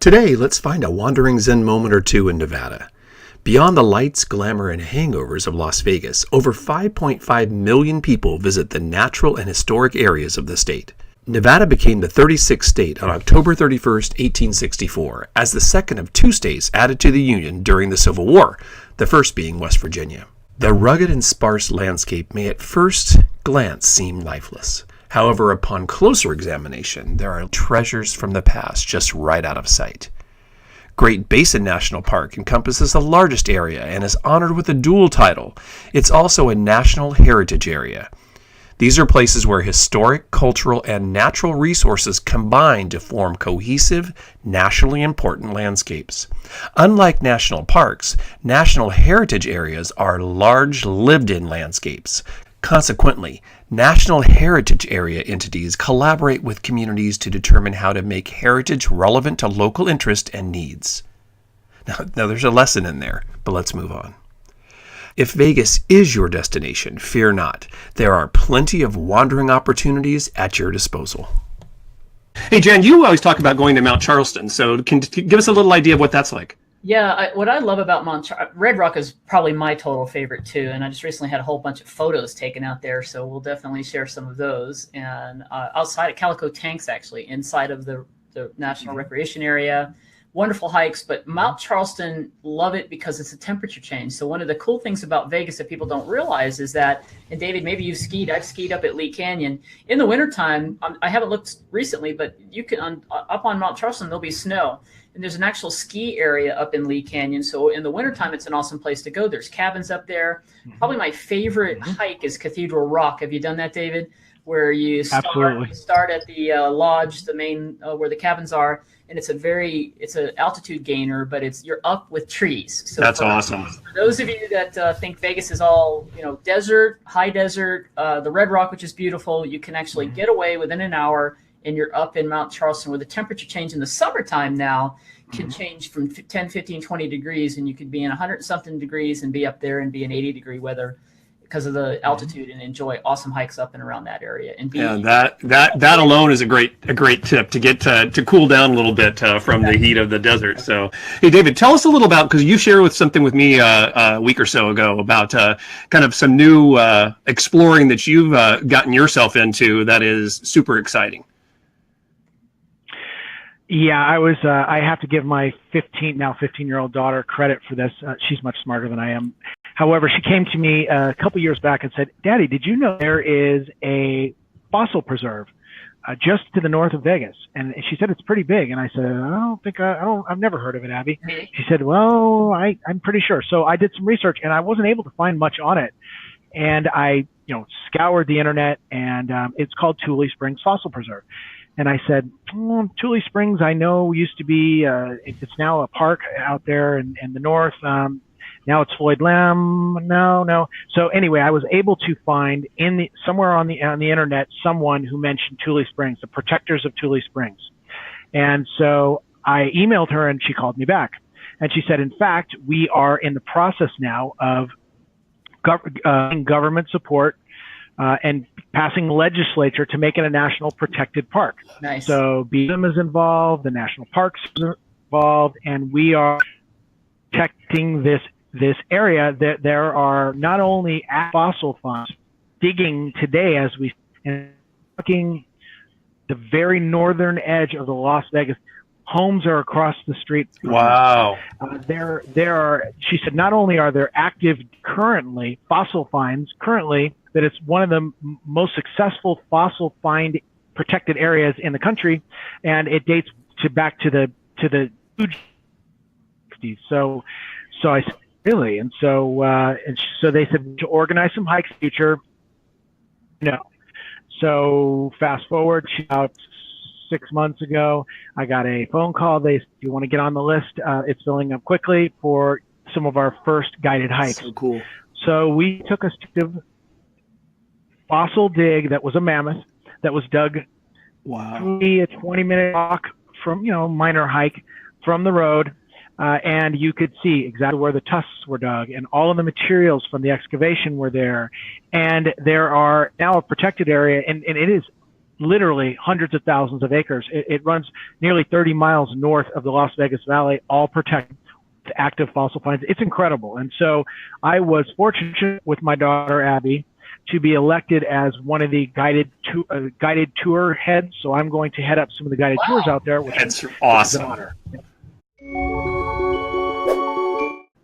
Today, let's find a Wandering Zen moment or two in Nevada. Beyond the lights, glamour, and hangovers of Las Vegas, over 5.5 million people visit the natural and historic areas of the state. Nevada became the 36th state on October 31st, 1864, as the second of two states added to the Union during the Civil War, the first being West Virginia. The rugged and sparse landscape may at first glance seem lifeless. However, upon closer examination, there are treasures from the past just right out of sight. Great Basin National Park encompasses the largest area and is honored with a dual title. It's also a National Heritage Area. These are places where historic, cultural, and natural resources combine to form cohesive, nationally important landscapes. Unlike national parks, national heritage areas are large, lived-in landscapes. Consequently, National Heritage Area entities collaborate with communities to determine how to make heritage relevant to local interest and needs. Now there's a lesson in there, but let's move on. If Vegas is your destination, fear not. There are plenty of wandering opportunities at your disposal. Hey, Jan, you always talk about going to Mount Charleston, so give us a little idea of what that's like. Yeah, what I love about Red Rock is probably my total favorite too, and I just recently had a whole bunch of photos taken out there, so we'll definitely share some of those. And outside of Calico Tanks, actually, inside of the National Recreation Area, wonderful hikes. But Mount Charleston, love it because it's a temperature change. So one of the cool things about Vegas that people don't realize is that, and David, maybe you've skied. I've skied up at Lee Canyon in the wintertime. I haven't looked recently, but you can up on Mount Charleston there'll be snow. And there's an actual ski area up in Lee Canyon. So in the wintertime, it's an awesome place to go. There's cabins up there. Probably my favorite hike is Cathedral Rock. Have you done that, David? Where you start at the lodge, the main where the cabins are. And it's an altitude gainer, but you're up with trees. So that's awesome. For those of you that think Vegas is all, desert, high desert, the Red Rock, which is beautiful, you can actually get away within an hour and you're up in Mount Charleston, where the temperature change in the summertime now can change from 10, 15, 20 degrees, and you could be in 100-something degrees and be up there and be in 80-degree weather because of the altitude, and enjoy awesome hikes up and around that area. And that alone is a great tip to get to cool down a little bit from the heat of the desert. So, hey, David, tell us a little about, because you shared something with me a week or so ago about kind of some new exploring that you've gotten yourself into that is super exciting. Yeah, I have to give my 15-year-old daughter credit for this. She's much smarter than I am. However, she came to me a couple years back and said, "Daddy, did you know there is a fossil preserve just to the north of Vegas?" And she said it's pretty big. And I said, I've never heard of it, Abby. She said, "Well, I'm pretty sure." So I did some research, and I wasn't able to find much on it. And I, scoured the internet, and it's called Tule Springs Fossil Preserve. And I said, Tule Springs, I know used to be, it's now a park out there in the north. Now it's Floyd Lamb. No. So anyway, I was able to find somewhere on the internet someone who mentioned Tule Springs, the protectors of Tule Springs. And so I emailed her, and she called me back. And she said, in fact, we are in the process now of government support and passing legislature to make it a national protected park. Nice. So BLM is involved, the national parks are involved, and we are protecting this area. That there are not only fossil funds digging today as we looking the very northern edge of the Las Vegas. Homes are across the street. Wow. There are, she said, not only are there active currently fossil finds that it's one of the most successful fossil find protected areas in the country, and it dates back to the 60s. So I said, really? And so they said to organize some hikes in the future. No. So fast forward about 6 months ago, I got a phone call. They said, "You want to get on the list? It's filling up quickly for some of our first guided hikes." So cool. So we took a fossil dig that was a mammoth that was dug. Wow. A 20-minute walk from, minor hike from the road. And you could see exactly where the tusks were dug, and all of the materials from the excavation were there. And there are now a protected area, and it is literally hundreds of thousands of acres. It runs nearly 30 miles north of the Las Vegas Valley, all protected with active fossil finds. It's incredible. And so I was fortunate with my daughter, Abby, to be elected as one of the guided tour heads. So I'm going to head up some of the guided tours out there. That's awesome.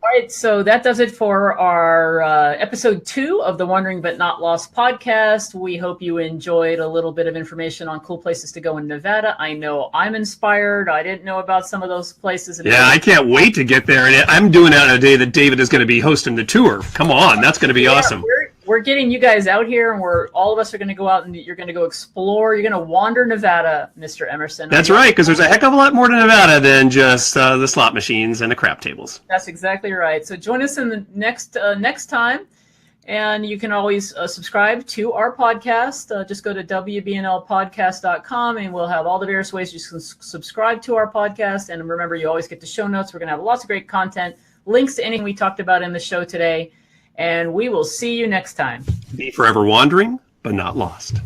All right, so that does it for our episode 2 of the Wandering But Not Lost podcast. We hope you enjoyed a little bit of information on cool places to go in Nevada. I know I'm inspired. I didn't know about some of those places. Yeah, I can't wait to get there. And I'm doing it on a day that David is going to be hosting the tour. Come on, that's going to be awesome. We're getting you guys out here, and all of us are going to go out and you're going to go explore. You're going to wander Nevada, Mr. Emerson. That's right, because there's a heck of a lot more to Nevada than just the slot machines and the crap tables. That's exactly right. So join us in the next time, and you can always subscribe to our podcast. Just go to WBNLpodcast.com, and we'll have all the various ways you can subscribe to our podcast. And remember, you always get the show notes. We're going to have lots of great content, links to anything we talked about in the show today. And we will see you next time. Be forever wandering, but not lost.